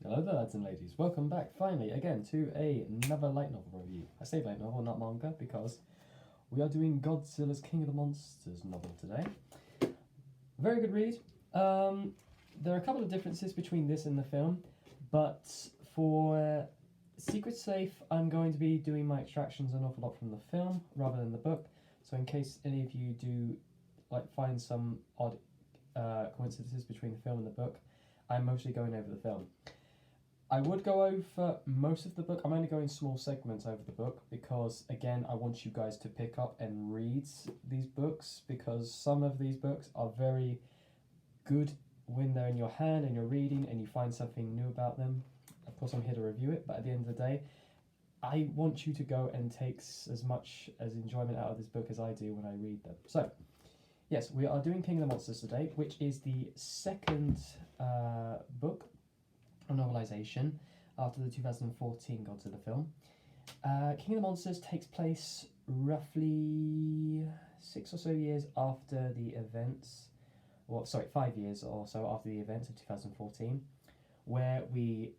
Hello there, lads and ladies. Welcome back, finally, again, to another light novel review. I say light novel, not manga, because we are doing Godzilla's King of the Monsters novel today. Very good read. There are a couple of differences between this and the film, but for Secret Safe, I'm going to be doing my extractions an awful lot from the film rather than the book. So in case any of you do find some odd coincidences between the film and the book, I'm mostly going over the film. I would go over most of the book. I'm only going small segments over the book because, again, I want you guys to pick up and read these books, because some of these books are very good when they're in your hand and you're reading and you find something new about them. Of course, I'm here to review it, but at the end of the day, I want you to go and take as much as enjoyment out of this book as I do when I read them. So, yes, we are doing King of the Monsters today, which is the second book, a novelization, after the 2014 Godzilla film. King of the Monsters takes place roughly 6 or so years after the events, 5 years or so after the events of 2014, where we,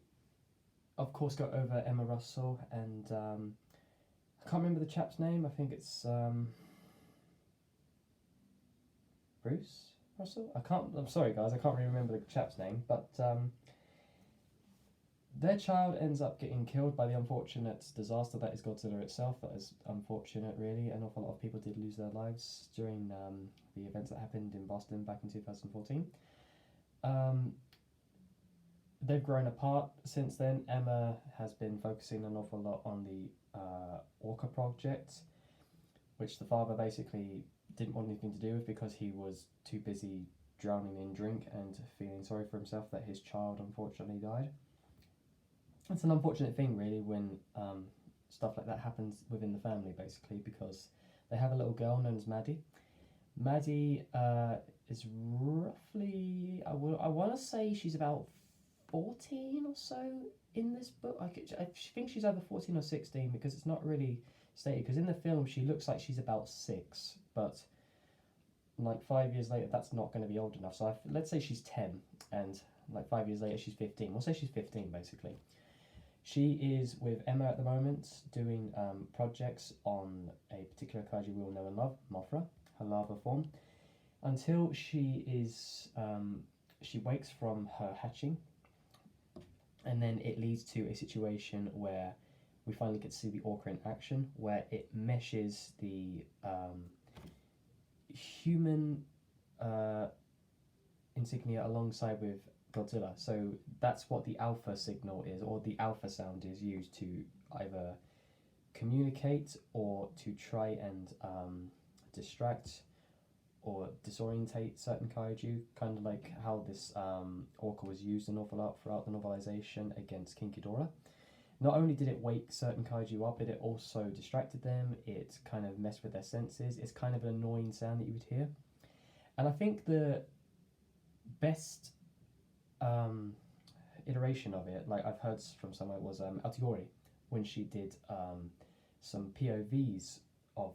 of course, go over Emma Russell and I can't remember the chap's name. I think it's Bruce Russell? I'm sorry guys, I can't really remember the chap's name, but their child ends up getting killed by the unfortunate disaster that is Godzilla itself. That is unfortunate, really. An awful lot of people did lose their lives during the events that happened in Boston back in 2014. They've grown apart since then. Emma has been focusing an awful lot on the Orca project, which the father basically didn't want anything to do with because he was too busy drowning in drink and feeling sorry for himself that his child unfortunately died. It's an unfortunate thing, really, when stuff like that happens within the family, basically, because they have a little girl known as Maddie. Maddie is roughly, I want to say she's about 14 or so in this book. I think she's either 14 or 16 because it's not really stated, because in the film she looks like she's about 6, but like 5 years later that's not going to be old enough. So let's say she's 10 and like 5 years later she's 15. We'll say she's 15 basically. She is with Emma at the moment doing projects on a particular kaiju we all know and love, Mothra, her larva form, until she wakes from her hatching, and then it leads to a situation where we finally get to see the Orca in action, where it meshes the human insignia alongside with Godzilla. So that's what the alpha signal is, or the alpha sound is used to either communicate or to try and distract or disorientate certain kaiju, kind of like how this Orca was used an awful lot throughout the novelization against King Ghidorah. Not only did it wake certain kaiju up, it also distracted them, it kind of messed with their senses. It's kind of an annoying sound that you would hear. And I think the best iteration of it, like I've heard from someone, was Altiori, when she did some POVs of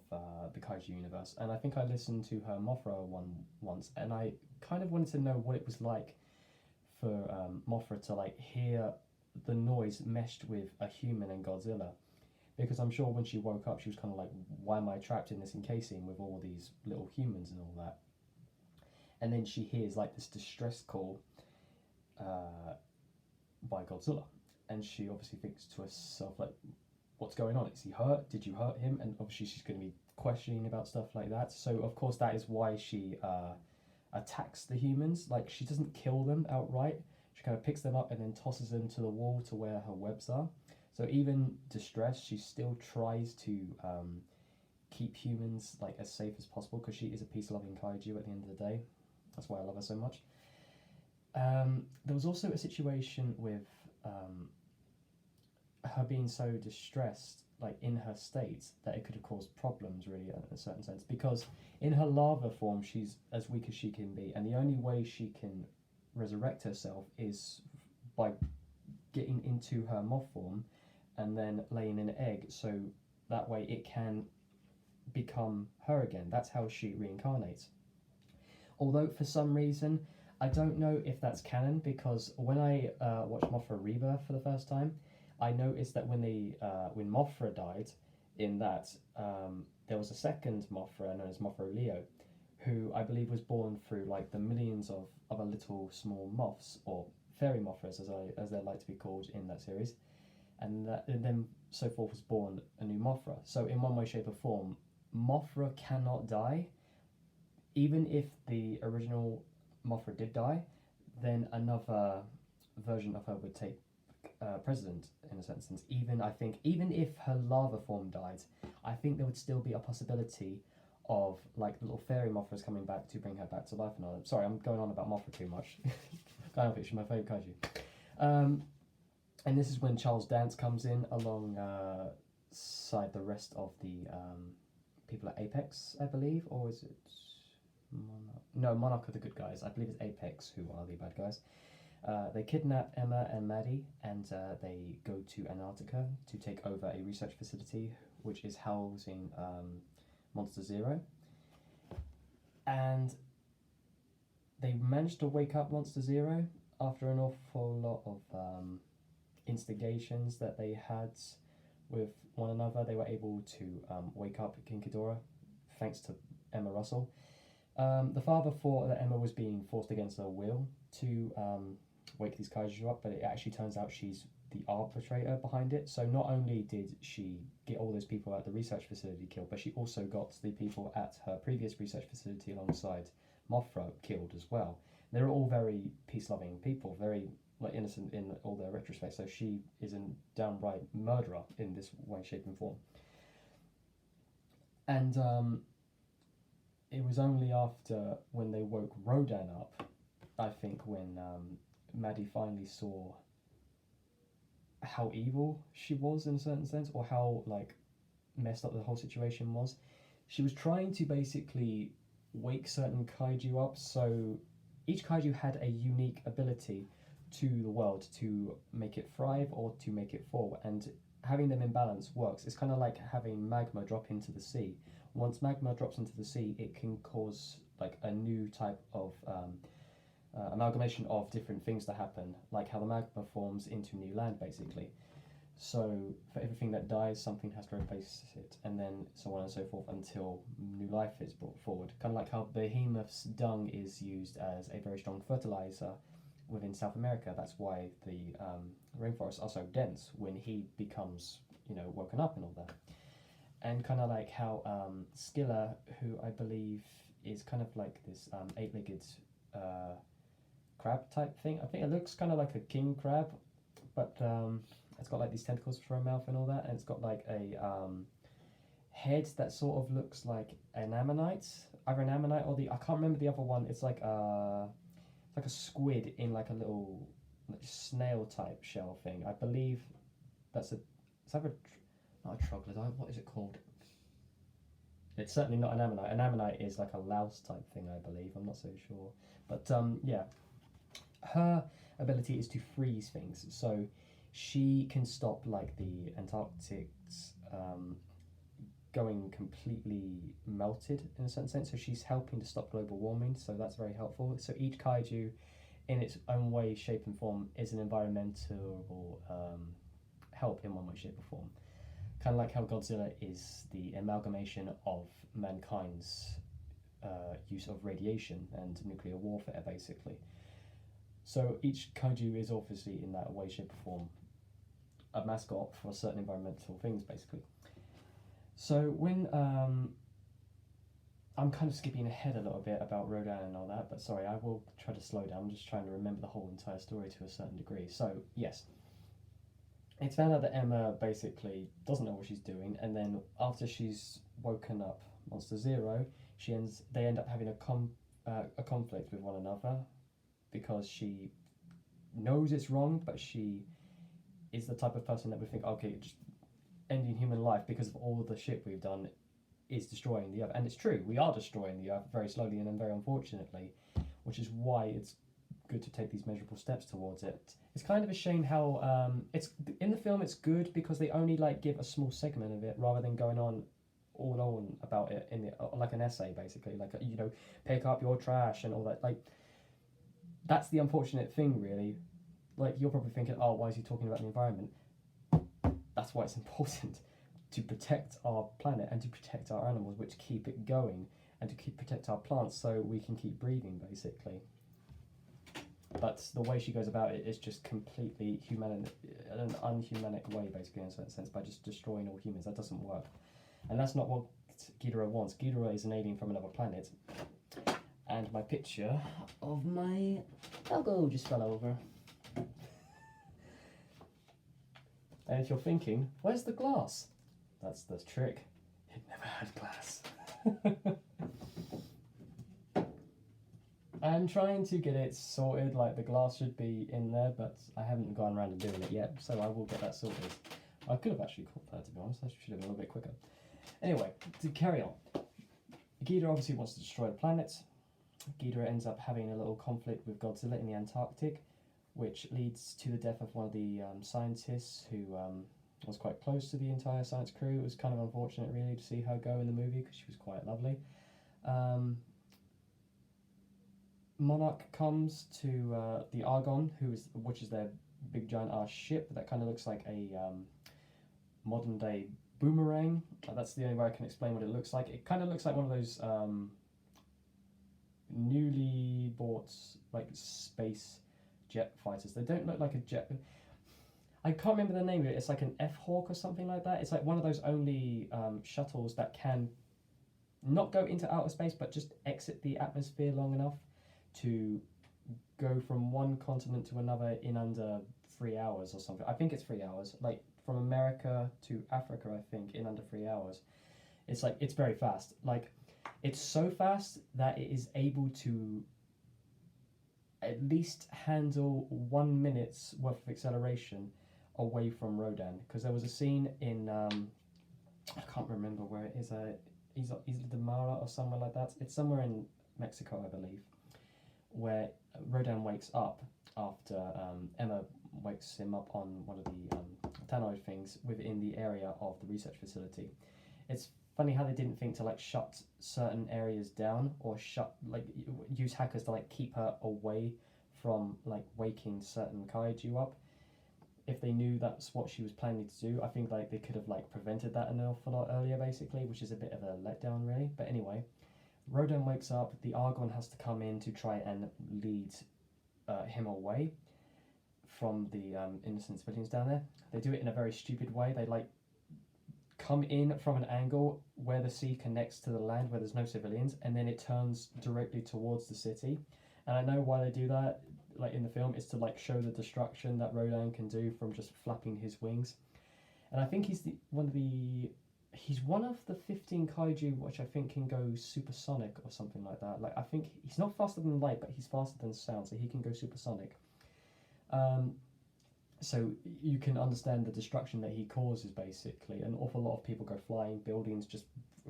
the kaiju universe, and I think I listened to her Mothra one once, and I kind of wanted to know what it was like for Mothra to like hear the noise meshed with a human and Godzilla, because I'm sure when she woke up she was kind of like, why am I trapped in this encasing with all these little humans and all that? And then she hears like this distress call by Godzilla, and she obviously thinks to herself like, what's going on? Is he hurt? Did you hurt him? And obviously she's going to be questioning about stuff like that. So of course that is why she attacks the humans. Like, she doesn't kill them outright. She kind of picks them up and then tosses them to the wall to where her webs are. So even distressed, she still tries to keep humans like as safe as possible, because she is a peace-loving kaiju at the end of the day. That's why I love her so much. There was also a situation with her being so distressed, like in her state, that it could have caused problems, really, in a certain sense, because in her larva form she's as weak as she can be, and the only way she can resurrect herself is by getting into her moth form and then laying an egg, so that way it can become her again. That's how she reincarnates. Although for some reason I don't know if that's canon because when I watched Mothra Rebirth for the first time, I noticed that when Mothra died, in that there was a second Mothra known as Mothra Leo, who I believe was born through like the millions of other little small moths or fairy Mothras as they like to be called in that series, and then so forth was born a new Mothra. So in one way, shape, or form, Mothra cannot die. Even if the original Mothra did die, then another version of her would take precedent in a sense. Even I think even if her lava form died, I think there would still be a possibility of like little fairy Mothras coming back to bring her back to life and all that. Sorry, I'm going on about Mothra too much. Kind of, she's my favourite kaiju. And this is when Charles Dance comes in alongside the rest of the people at Apex, I believe, or is it Monarch? No, Monarch are the good guys. I believe it's Apex who are the bad guys. They kidnap Emma and Maddie, and they go to Antarctica to take over a research facility which is housing Monster Zero. And they managed to wake up Monster Zero after an awful lot of instigations that they had with one another. They were able to wake up King Ghidorah thanks to Emma Russell. The father thought that Emma was being forced against her will to wake these kaiju up, but it actually turns out she's the arbitrator behind it. So not only did she get all those people at the research facility killed, but she also got the people at her previous research facility alongside Mothra killed as well. They're all very peace-loving people, very like innocent in all their retrospect. So she is a downright murderer in this way, shape, and form. And it was only after when they woke Rodan up, I think, when Maddie finally saw how evil she was in a certain sense, or how like messed up the whole situation was. She was trying to basically wake certain kaiju up, so each kaiju had a unique ability to the world to make it thrive or to make it fall, and having them in balance works. It's kind of like having magma drop into the sea. Once magma drops into the sea, it can cause like a new type of amalgamation of different things to happen, like how the magma forms into new land, basically. So for everything that dies, something has to replace it, and then so on and so forth until new life is brought forward. Kind of like how Behemoth's dung is used as a very strong fertilizer within South America. That's why the rainforests are so dense when he becomes, woken up and all that. And kind of like how Skilla, who I believe is kind of like this eight-legged crab type thing. I think it looks kind of like a king crab, but it's got like these tentacles for a mouth and all that, and it's got like a head that sort of looks like an ammonite, either an ammonite or I can't remember the other one. It's like a squid in like a little snail type shell thing. I believe it's either not a troglodyte. What is it called? It's certainly not an ammonite. An ammonite is like a louse type thing, I believe. I'm not so sure, but yeah. Her ability is to freeze things, so she can stop like the Antarctic's going completely melted in a certain sense. So she's helping to stop global warming. So that's very helpful. So each kaiju, in its own way, shape, and form, is an environmental help in one way, shape, or form. Kind of like how Godzilla is the amalgamation of mankind's use of radiation and nuclear warfare, basically. So each kaiju is obviously in that way, shape, or form a mascot for certain environmental things, basically. So when I'm kind of skipping ahead a little bit about Rodan and all that, but sorry, I will try to slow down. I'm just trying to remember the whole entire story to a certain degree. So yes, it's found out that Emma basically doesn't know what she's doing, and then after she's woken up Monster Zero, they end up having a conflict with one another, because she knows it's wrong, but she is the type of person that would think, okay, just ending human life because of all the shit we've done is destroying the Earth. And it's true, we are destroying the Earth very slowly and then very unfortunately, which is why it's good to take these measurable steps towards it. It's kind of a shame how it's in the film. It's good because they only like give a small segment of it rather than going on about it in like an essay, basically, like pick up your trash and all that. Like that's the unfortunate thing, really. Like, you're probably thinking, oh, why is he talking about the environment? That's why it's important to protect our planet and to protect our animals, which keep it going, and to protect our plants so we can keep breathing, basically. But the way she goes about it is just completely in an unhumanic way, basically, in a certain sense, by just destroying all humans. That doesn't work. And that's not what Ghidorah wants. Ghidorah is an alien from another planet. And my picture of my doggo just fell over. And if you're thinking, where's the glass? That's the trick. It never had glass. I'm trying to get it sorted, like the glass should be in there, but I haven't gone around and doing it yet, so I will get that sorted. I could have actually caught that, to be honest. I should have been a little bit quicker. Anyway, to carry on. Ghidorah obviously wants to destroy the planet. Ghidorah ends up having a little conflict with Godzilla in the Antarctic, which leads to the death of one of the scientists who was quite close to the entire science crew. It was kind of unfortunate, really, to see her go in the movie because she was quite lovely. Monarch comes to the Argon, which is their big giant ass ship that kind of looks like a modern day boomerang. That's the only way I can explain what it looks like. It kind of looks like one of those newly bought like space jet fighters. They don't look like a jet. I can't remember the name of it. It's like an F-Hawk or something like that. It's like one of those only shuttles that can not go into outer space but just exit the atmosphere long enough to go from one continent to another in under 3 hours or something. I think it's 3 hours. Like from America to Africa, I think, in under 3 hours. It's like, it's very fast. Like, it's so fast that it is able to at least handle 1 minute's worth of acceleration away from Rodan. Because there was a scene in, I can't remember where it is, Isla de Mara or somewhere like that. It's somewhere in Mexico, I believe, where Rodan wakes up after Emma wakes him up on one of the tannoid things within the area of the research facility. It's funny how they didn't think to like shut certain areas down or use hackers to like keep her away from like waking certain kaiju up. If they knew that's what she was planning to do, I think like they could have like prevented that an awful lot earlier, basically, which is a bit of a letdown, really. But anyway, Rodan wakes up. The Argon has to come in to try and lead him away from the innocent civilians down there. They do it in a very stupid way. They like come in from an angle where the sea connects to the land where there's no civilians, and then it turns directly towards the city. And I know why they do that, like in the film, is to like show the destruction that Rodan can do from just flapping his wings. And I think he's one of the 15 kaiju which I think can go supersonic or something like that. Like, I think he's not faster than light, but he's faster than sound, so he can go supersonic. So you can understand the destruction that he causes, basically. An awful lot of people go flying, buildings just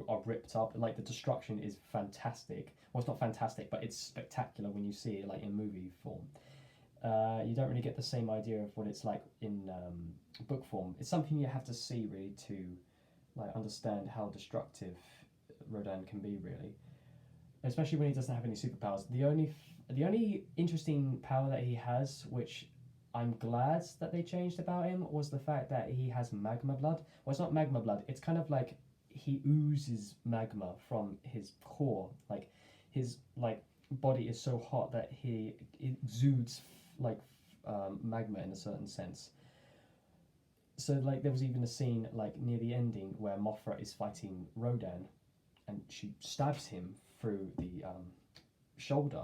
are ripped up. Like, the destruction is fantastic. Well, it's not fantastic, but it's spectacular when you see it like in movie form. You don't really get the same idea of what it's like in book form. It's something you have to see, really, to like understand how destructive Rodan can be, really. Especially when he doesn't have any superpowers. The only interesting power that he has, which I'm glad that they changed about him, was the fact that he has magma blood. Well, it's not magma blood. It's kind of like he oozes magma from his core. Like, his like body is so hot that it exudes like magma in a certain sense. So like there was even a scene like near the ending where Mothra is fighting Rodan, and she stabs him through the shoulder.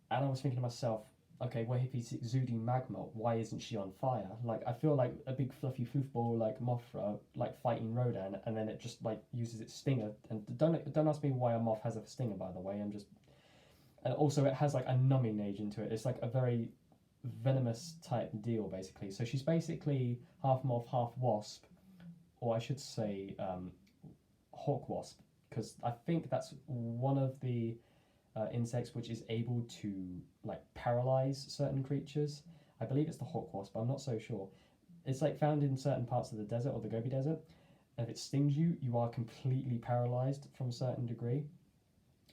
And I was thinking to myself, okay, well, if he's exuding magma, why isn't she on fire? Like, I feel like a big fluffy foofball like Mothra, like fighting Rodan, and then it just like uses its stinger. And don't ask me why a moth has a stinger, by the way. And also it has like a numbing agent to it. It's like a very venomous type deal, basically. So she's basically half moth, half wasp, or I should say hawk wasp, because I think that's one of the insects which is able to like paralyze certain creatures. I believe it's the hawk wasp, but I'm not so sure. It's like found in certain parts of the desert, or the Gobi Desert, and if it stings you, you are completely paralyzed from a certain degree.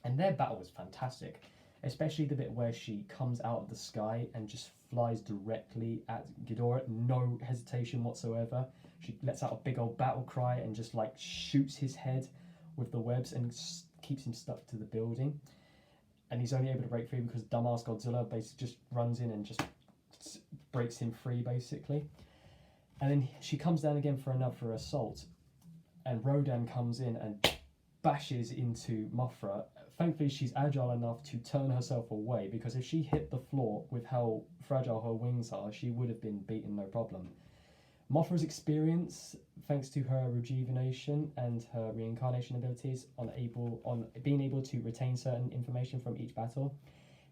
And their battle was fantastic. especially the bit where she comes out of the sky and just flies directly at Ghidorah, no hesitation whatsoever. She lets out a big old battle cry and just like shoots his head with the webs and keeps him stuck to the building. And he's only able to break free because dumbass Godzilla basically just runs in and just breaks him free, basically. And then she comes down again for another assault, and Rodan comes in and bashes into Mothra. Thankfully, she's agile enough to turn herself away, because if she hit the floor with how fragile her wings are, she would have been beaten no problem. Mothra's experience, thanks to her rejuvenation and her reincarnation abilities on being able to retain certain information from each battle,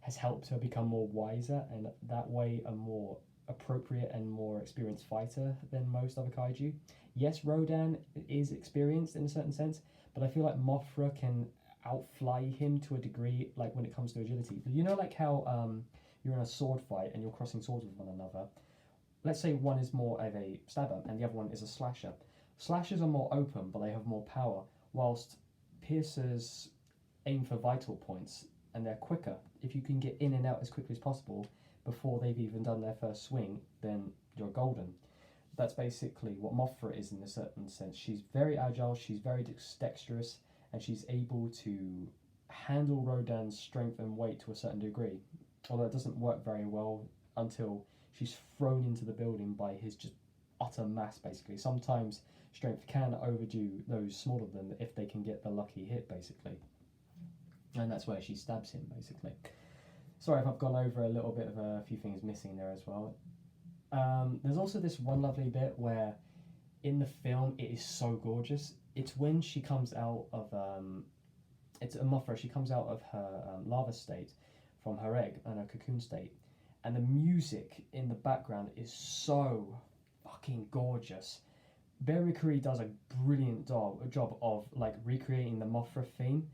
has helped her become more wiser, and that way a more appropriate and more experienced fighter than most other kaiju. Yes, Rodan is experienced in a certain sense, but I feel like Mothra can outfly him to a degree, like when it comes to agility. You know, like how you're in a sword fight and you're crossing swords with one another. Let's say one is more of a stabber and the other one is a slasher. Slashers are more open, but they have more power, whilst piercers aim for vital points and they're quicker. If you can get in and out as quickly as possible before they've even done their first swing, then you're golden. That's basically what Mothra is in a certain sense. She's very agile, she's very dexterous, and she's able to handle Rodan's strength and weight to a certain degree. Although it doesn't work very well until she's thrown into the building by his just utter mass, basically. Sometimes strength can overdo those smaller than if they can get the lucky hit, basically. And that's where she stabs him, basically. Sorry if I've gone over a little bit of a few things missing there as well. There's also this one lovely bit where in the film it is so gorgeous. It's when she comes out of it's a Mothra. She comes out of her larva state from her egg and her cocoon state, and the music in the background is so fucking gorgeous. Bear McCreary does a brilliant job of like recreating the Mothra theme,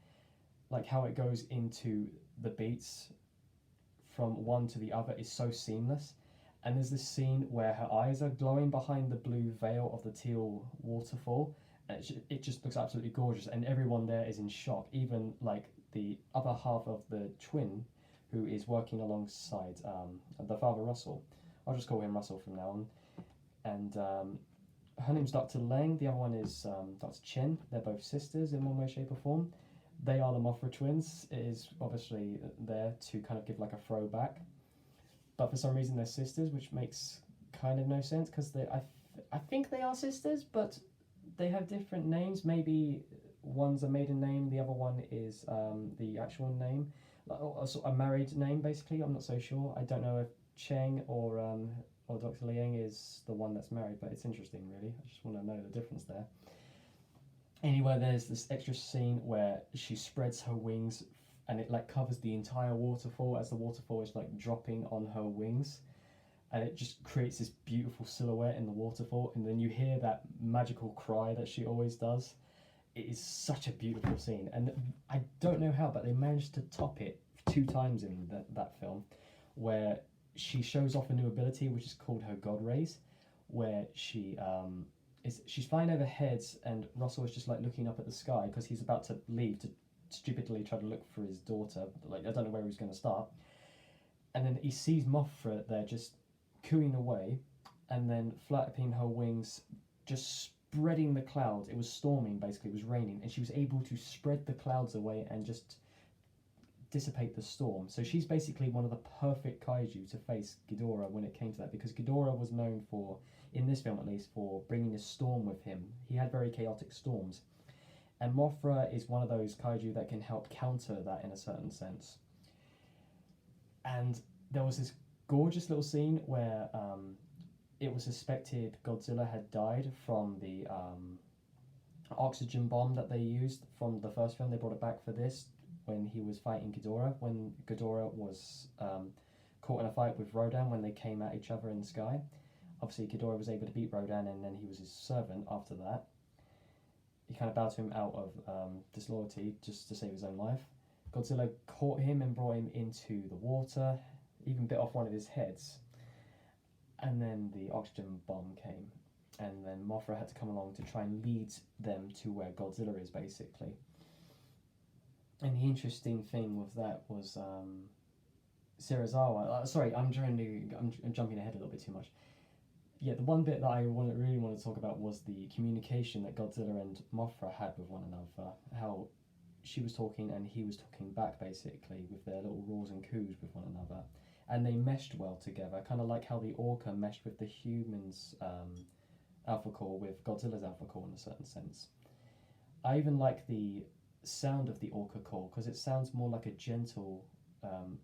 like how it goes into the beats from one to the other is so seamless. And there's this scene where her eyes are glowing behind the blue veil of the teal waterfall, and it just looks absolutely gorgeous, and everyone there is in shock, even like the other half of the twin who is working alongside the father Russell. I'll just call him Russell from now on. And her name's Dr. Lang, the other one is Dr. Chen. They're both sisters in one way, shape or form. They are the Mothra twins. It is obviously there to kind of give like a throwback. But for some reason they're sisters, which makes kind of no sense, because I think they are sisters, but they have different names. Maybe one's a maiden name, the other one is the actual name, a married name basically. I'm not so sure. I don't know if Cheng or Dr. Liang is the one that's married, but it's interesting really. I just want to know the difference there. Anyway, there's this extra scene where she spreads her wings and it like covers the entire waterfall as the waterfall is like dropping on her wings, and it just creates this beautiful silhouette in the waterfall, and then you hear that magical cry that she always does. It is such a beautiful scene, and I don't know how, but they managed to top it 2 times in that film, where she shows off a new ability which is called her God Rays, where she's flying overhead and Russell is just like looking up at the sky because he's about to leave to stupidly try to look for his daughter. Like, I don't know where he's going to start, and then he sees Mothra there just cooing away, and then flapping her wings, just spreading the clouds. It was storming, basically, it was raining, and she was able to spread the clouds away and just dissipate the storm. So she's basically one of the perfect kaiju to face Ghidorah when it came to that, because Ghidorah was known for, in this film at least, for bringing a storm with him. He had very chaotic storms. And Mothra is one of those kaiju that can help counter that in a certain sense. And there was this gorgeous little scene where it was suspected Godzilla had died from the oxygen bomb that they used from the first film. They brought it back for this when he was fighting Ghidorah, when Ghidorah was caught in a fight with Rodan when they came at each other in the sky. Obviously Ghidorah was able to beat Rodan, and then he was his servant after that. He kind of bowed to him out of disloyalty just to save his own life. Godzilla caught him and brought him into the water, even bit off one of his heads. And then the oxygen bomb came, and then Mothra had to come along to try and lead them to where Godzilla is, basically. And the interesting thing with that was Serizawa. Sorry, I'm jumping ahead a little bit too much. Yeah, the one bit that I really want to talk about was the communication that Godzilla and Mothra had with one another. How she was talking and he was talking back, basically, with their little roars and coos with one another. And they meshed well together, kind of like how the orca meshed with the humans' alpha core with Godzilla's alpha core in a certain sense. I even like the sound of the orca call because it sounds more like a gentle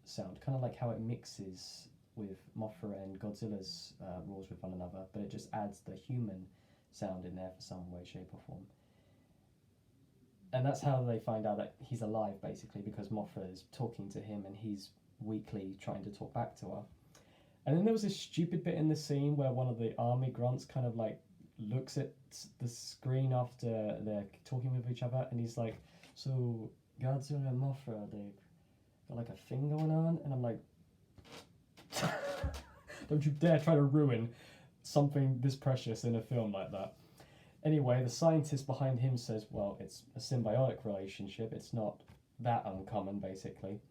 sound, kind of like how it mixes with Mothra and Godzilla's roars with one another, but it just adds the human sound in there for some way, shape, or form. And that's how they find out that he's alive, basically, because Mothra is talking to him and he's weakly trying to talk back to her. And then there was this stupid bit in the scene where one of the army grunts kind of like looks at the screen after they're talking with each other, and he's like, "So Godzilla and Mothra, they've got like a thing going on," and I'm like, "Don't you dare try to ruin something this precious in a film like that." Anyway, the scientist behind him says, "Well, it's a symbiotic relationship. It's not that uncommon, basically."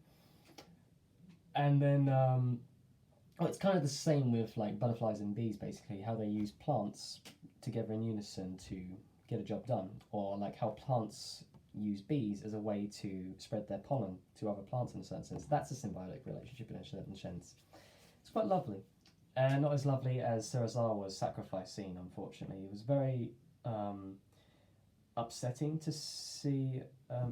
And then, well, it's kind of the same with like butterflies and bees, basically, how they use plants together in unison to get a job done, or like how plants use bees as a way to spread their pollen to other plants in a certain sense. That's a symbiotic relationship in a certain sense. It's quite lovely, and not as lovely as Serizawa's sacrifice scene, unfortunately. It was very upsetting to see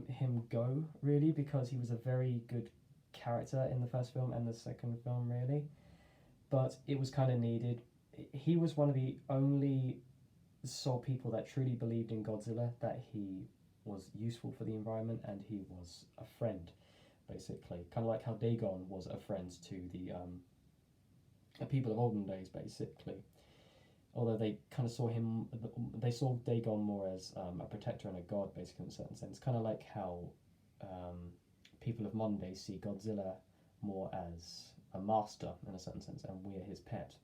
him go, really, because he was a very good character in the first film and the second film, really. But it was kind of needed. He was one of the only sole people that truly believed in Godzilla, that he was useful for the environment and he was a friend, basically. Kind of like how Dagon was a friend to the people of olden days, basically. Although they kind of saw him, they saw Dagon more as a protector and a god, basically, in a certain sense. Kind of like how people of modern day see Godzilla more as a master, in a certain sense, and we're his pet.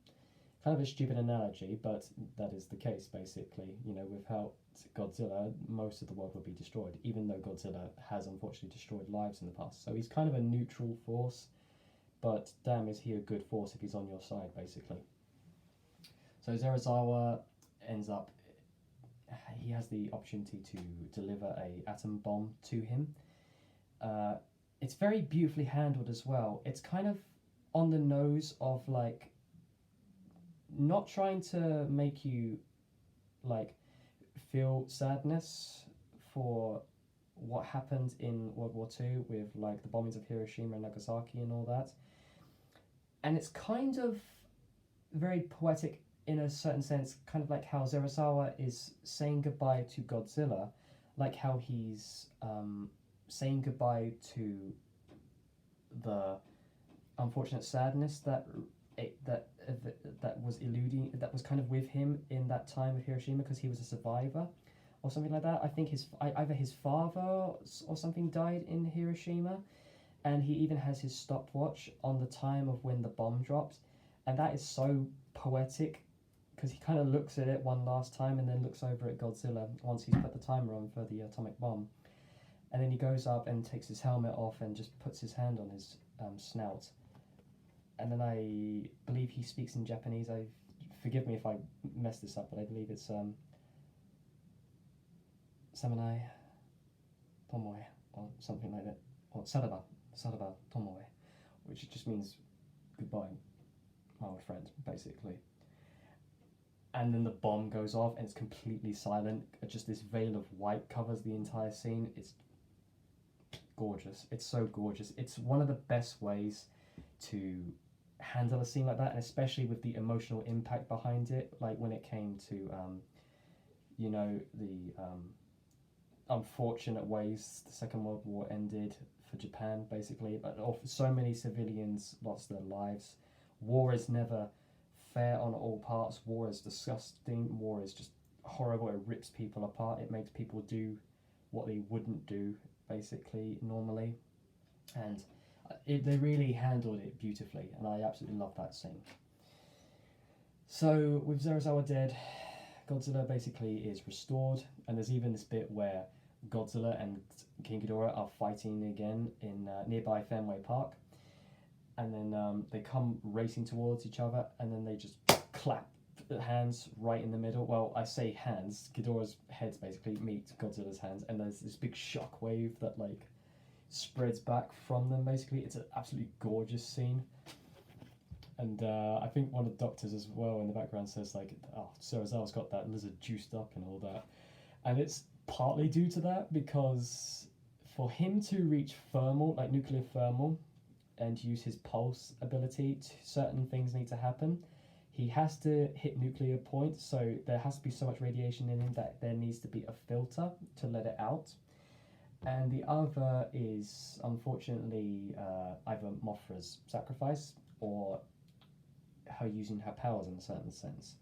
Kind of a stupid analogy, but that is the case, basically. You know, without Godzilla, most of the world would be destroyed, even though Godzilla has unfortunately destroyed lives in the past. So he's kind of a neutral force, but damn, is he a good force if he's on your side, basically. So Serizawa ends up, he has the opportunity to deliver a atom bomb to him. It's very beautifully handled as well. It's kind of on the nose of like not trying to make you like feel sadness for what happened in World War II with like the bombings of Hiroshima and Nagasaki and all that. And it's kind of very poetic in a certain sense, kind of like how Serizawa is saying goodbye to Godzilla, like how he's saying goodbye to the unfortunate sadness that was eluding, that was kind of with him in that time of Hiroshima, because he was a survivor or something like that. I think either his father or something died in Hiroshima, and he even has his stopwatch on the time of when the bomb dropped, and that is so poetic, because he kind of looks at it one last time and then looks over at Godzilla once he's put the timer on for the atomic bomb, and then he goes up and takes his helmet off and just puts his hand on his snout, and then I believe he speaks in Japanese. Forgive me if I mess this up, but I believe it's Samanai Tomoe or something like that, or Saraba Tomoe, which just means goodbye, my old friend, basically. And then the bomb goes off and it's completely silent. Just this veil of white covers the entire scene. It's gorgeous. It's so gorgeous. It's one of the best ways to handle a scene like that, and especially with the emotional impact behind it, like when it came to you know, the unfortunate ways the Second World War ended for Japan, basically. But so many civilians lost their lives. War is never fair on all parts. War is disgusting. War is just horrible. It rips people apart. It makes people do what they wouldn't do, basically, normally. And they really handled it beautifully, and I absolutely love that scene. So with Serizawa dead, Godzilla basically is restored, and there's even this bit where Godzilla and King Ghidorah are fighting again in nearby Fenway Park, and then they come racing towards each other, and then they just clap hands right in the middle. Well, I say hands. Ghidorah's heads basically meet Godzilla's hands, and there's this big shock wave that like spreads back from them. Basically, it's an absolutely gorgeous scene. And I think one of the doctors as well in the background says like, "Oh, Sarazel's got that lizard juiced up and all that," and it's partly due to that because for him to reach thermal, like nuclear thermal, and use his pulse ability, certain things need to happen. He has to hit nuclear points, so there has to be so much radiation in him that there needs to be a filter to let it out. And the other is unfortunately either Mothra's sacrifice or her using her powers in a certain sense,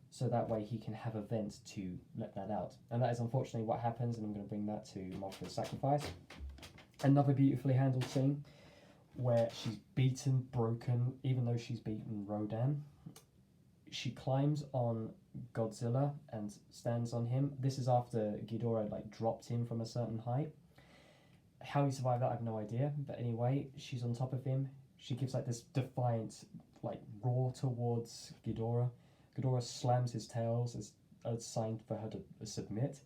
so that way he can have a vent to let that out. And that is unfortunately what happens, and I'm going to bring that to Mothra's sacrifice. Another beautifully handled scene where she's beaten, broken, even though she's beaten Rodan. She climbs on Godzilla and stands on him. This is after Ghidorah like dropped him from a certain height. How he survived that, I have no idea. But anyway, she's on top of him. She gives like this defiant like roar towards Ghidorah. Ghidorah slams his tails as a sign for her to submit.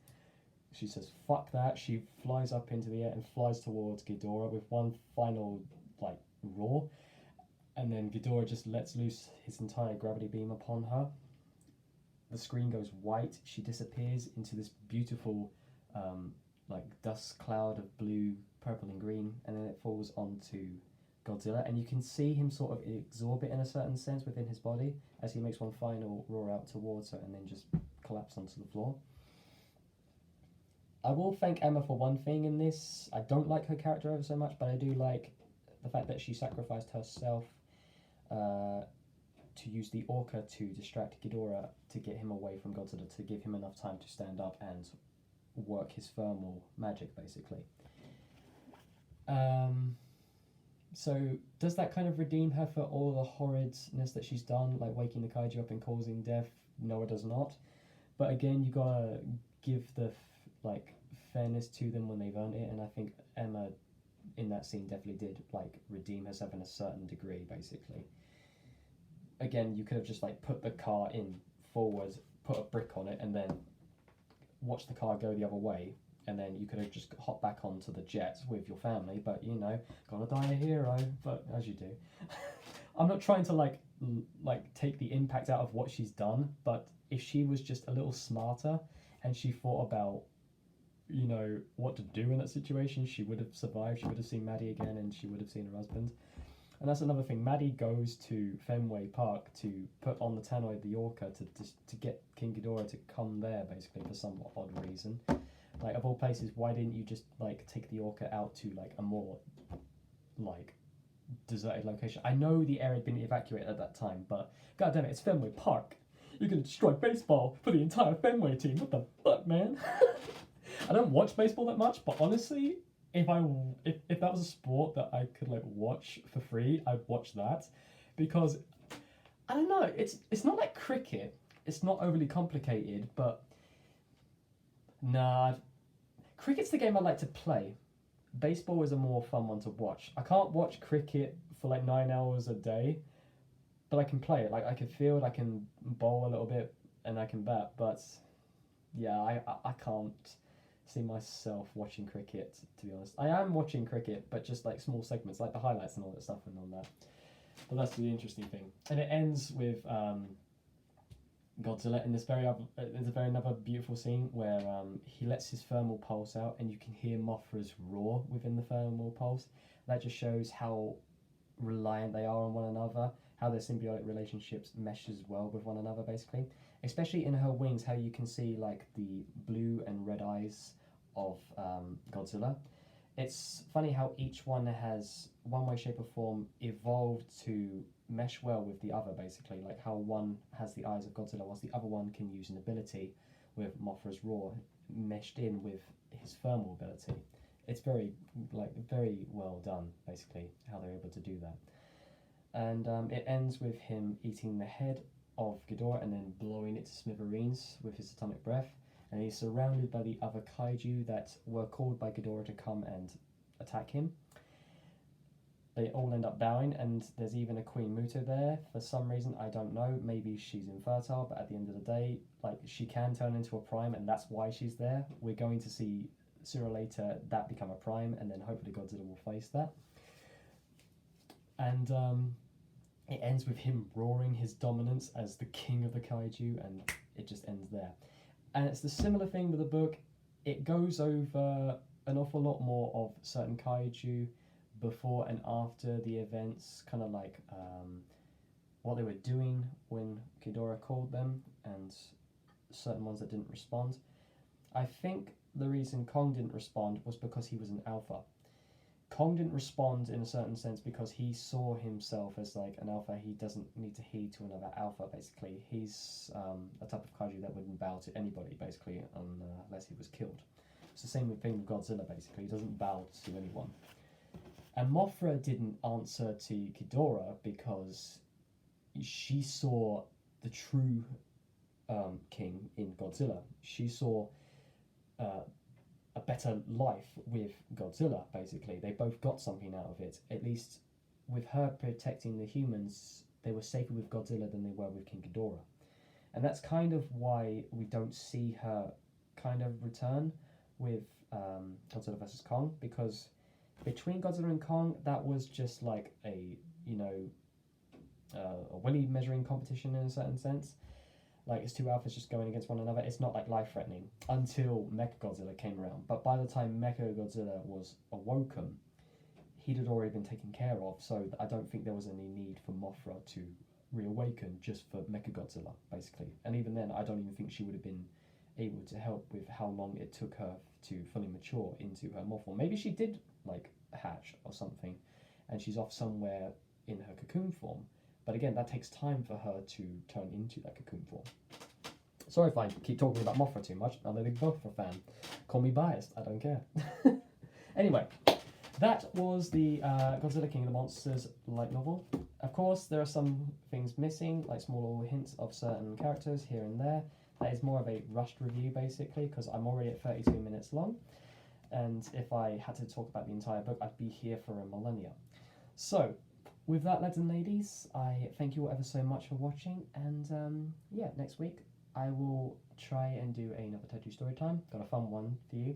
She says, "Fuck that." She flies up into the air and flies towards Ghidorah with one final like roar. And then Ghidorah just lets loose his entire gravity beam upon her. The screen goes white. She disappears into this beautiful like dust cloud of blue, purple and green. And then it falls onto Godzilla. And you can see him sort of absorb it in a certain sense within his body as he makes one final roar out towards her and then just collapse onto the floor. I will thank Emma for one thing in this. I don't like her character ever so much, but I do like the fact that she sacrificed herself to use the Orca to distract Ghidorah to get him away from Godzilla, to give him enough time to stand up and work his thermal magic, basically. So does that kind of redeem her for all the horridness that she's done, like waking the kaiju up and causing death? No, it does not. But again, you gotta give the fairness to them when they've earned it, and I think Emma in that scene definitely did like redeem herself in a certain degree, basically. Again, you could have just like put the car in forward, put a brick on it, and then watch the car go the other way, and then you could have just hopped back onto the jet with your family. But you know, gotta die a hero. But as you do, I'm not trying to like take the impact out of what she's done. But if she was just a little smarter and she thought about, you know, what to do in that situation, she would have survived. She would have seen Maddie again, and she would have seen her husband. And that's another thing. Maddie goes to Fenway Park to put on the tannoy, the Orca, to get King Ghidorah to come there, basically, for some odd reason. Like, of all places, why didn't you just like take the Orca out to like a more like deserted location? I know the area had been evacuated at that time, but god damn it, it's Fenway Park. You're gonna destroy baseball for the entire Fenway team. What the fuck, man? I don't watch baseball that much, but honestly, if that was a sport that I could like watch for free, I'd watch that, because I don't know, it's not like cricket. It's not overly complicated, but nah, cricket's the game I like to play. Baseball is a more fun one to watch. I can't watch cricket for like 9 hours a day, but I can play it. Like I can field, I can bowl a little bit, and I can bat. But yeah, I can't see myself watching cricket, to be honest. I am watching cricket, but just like small segments, like the highlights and all that stuff and all that. But that's the interesting thing. And it ends with Godzilla in this very another beautiful scene where he lets his thermal pulse out, and you can hear Mothra's roar within the thermal pulse. That just shows how reliant they are on one another, how their symbiotic relationships meshes well with one another, basically. Especially in her wings, how you can see like the blue and red eyes of Godzilla. It's funny how each one has, one way, shape or form, evolved to mesh well with the other, basically. Like how one has the eyes of Godzilla, whilst the other one can use an ability with Mothra's roar meshed in with his thermal ability. It's very well done, basically, how they're able to do that. And it ends with him eating the head of Ghidorah and then blowing it to smithereens with his atomic breath. and he's surrounded by the other kaiju that were called by Ghidorah to come and attack him. They all end up dying, and there's even a Queen Muto there. For some reason, I don't know, maybe she's infertile, but at the end of the day, like, she can turn into a prime, and that's why she's there. We're going to see sooner or later that become a prime, and then hopefully Godzilla will face that. And it ends with him roaring his dominance as the king of the kaiju, and it just ends there. And it's the similar thing with the book. It goes over an awful lot more of certain kaiju before and after the events, kind of like what they were doing when Ghidorah called them, and certain ones that didn't respond. I think the reason Kong didn't respond was because he was an alpha. Kong didn't respond in a certain sense because he saw himself as like an alpha. He doesn't need to heed to another alpha, basically. He's a type of kaiju that wouldn't bow to anybody, basically, unless he was killed. It's the same thing with Godzilla, basically. He doesn't bow to anyone. And Mothra didn't answer to Ghidorah because she saw the true king in Godzilla. She saw a better life with Godzilla, basically. They both got something out of it. At least with her protecting the humans, they were safer with Godzilla than they were with King Ghidorah. And that's kind of why we don't see her kind of return with Godzilla vs. Kong, because between Godzilla and Kong, that was just like a willy measuring competition in a certain sense. Like, it's two alphas just going against one another. It's not like life-threatening until Mechagodzilla came around. But by the time Mechagodzilla was awoken, he'd already been taken care of, so I don't think there was any need for Mothra to reawaken just for Mechagodzilla, basically. And even then, I don't even think she would have been able to help with how long it took her to fully mature into her Mothra. Maybe she did, like, hatch or something, and she's off somewhere in her cocoon form. But again, that takes time for her to turn into that cocoon form. Sorry if I keep talking about Mothra too much. I'm a big Mothra fan. Call me biased, I don't care. Anyway, that was the Godzilla King of the Monsters light novel. Of course, there are some things missing, like small hints of certain characters here and there. That is more of a rushed review, basically, because I'm already at 32 minutes long. And if I had to talk about the entire book, I'd be here for a millennia. So, with that, lads and ladies, I thank you all ever so much for watching, and yeah, next week I will try and do another tattoo story time. Got a fun one for you.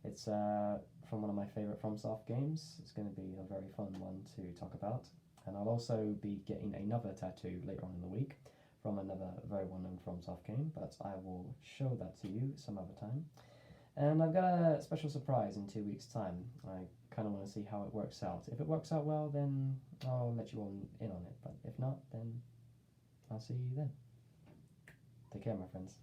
It's from one of my favourite FromSoft games. It's going to be a very fun one to talk about, and I'll also be getting another tattoo later on in the week from another very well-known FromSoft game, but I will show that to you some other time. And I've got a special surprise in 2 weeks' time. I kind of want to see how it works out. If it works out well, then I'll let you all in on it. But if not, then I'll see you then. Take care, my friends.